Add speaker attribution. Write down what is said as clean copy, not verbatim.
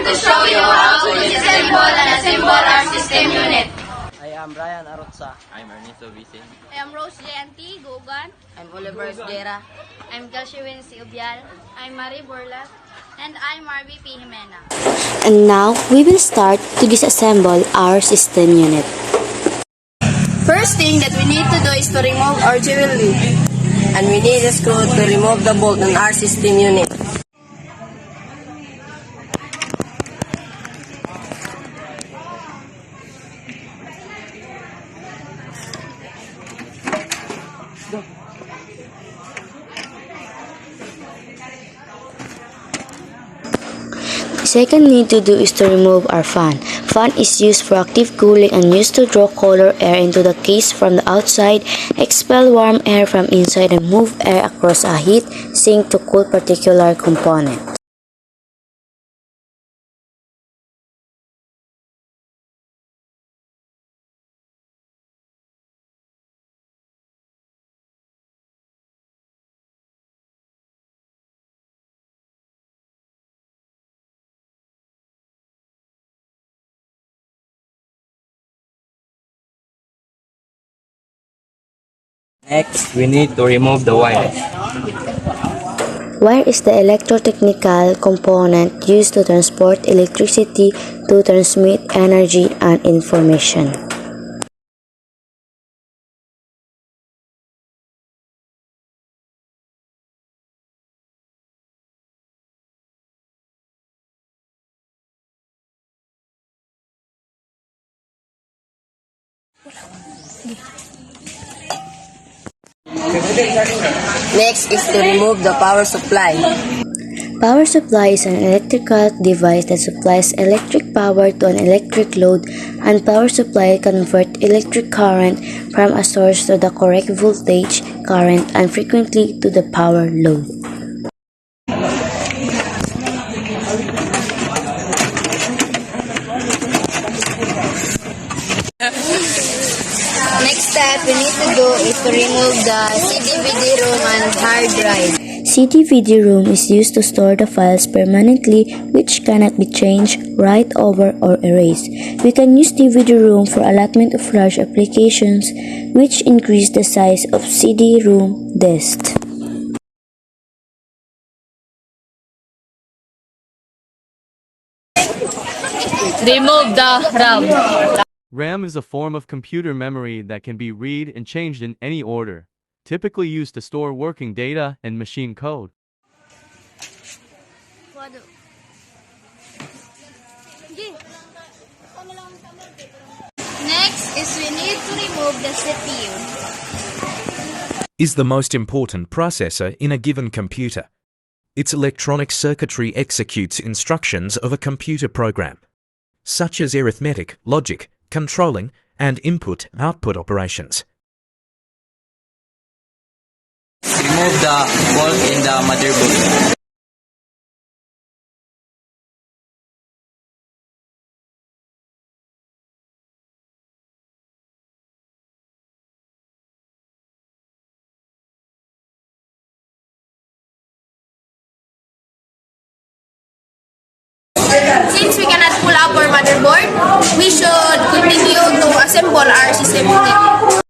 Speaker 1: to show you how to disassemble and assemble our system unit.
Speaker 2: I am Brian Arotza.
Speaker 3: I'm Ernesto Vicen.
Speaker 4: I am Rose JNT Gogan.
Speaker 2: I'm Oliver Gera.
Speaker 4: I'm Galshewin Ubial. I'm Marie Borlat. And I'm Marby P. Jimena.
Speaker 5: And now, we will start to disassemble our system unit.
Speaker 1: First thing that we need to do is to remove our jewel lid.
Speaker 2: And we need a screw to remove the bolt on our system unit.
Speaker 5: The second need to do is to remove our fan. Fan is used for active cooling and used to draw colder air into the case from the outside, expel warm air from inside, and move air across a heat sink to cool particular component.
Speaker 3: Next, we need to remove the wires.
Speaker 5: Wire is the electrotechnical component used to transport electricity, to transmit energy and information.
Speaker 2: Next is to remove the power supply.
Speaker 5: Power supply is an electrical device that supplies electric power to an electric load, and power supply convert electric current from a source to the correct voltage, current, and frequency to the power load.
Speaker 1: Next step we need to do is to remove the CD-DVD-ROM and hard drive.
Speaker 5: CD-CD-ROM is used to store the files permanently, which cannot be changed, write over, or erased. We can use DVD-ROM for allotment of large applications, which increase the size of CD-ROM disk.
Speaker 1: Remove the RAM.
Speaker 6: RAM is a form of computer memory that can be read and changed in any order, typically used to store working data and machine code.
Speaker 4: Next is we need to remove the CPU.
Speaker 7: Is the most important processor in a given computer. Its electronic circuitry executes instructions of a computer program, such as arithmetic, logic, controlling, and input-output operations.
Speaker 3: Remove the bolt in the motherboard.
Speaker 4: Since we cannot pull up our motherboard, we should continue to assemble our system unit.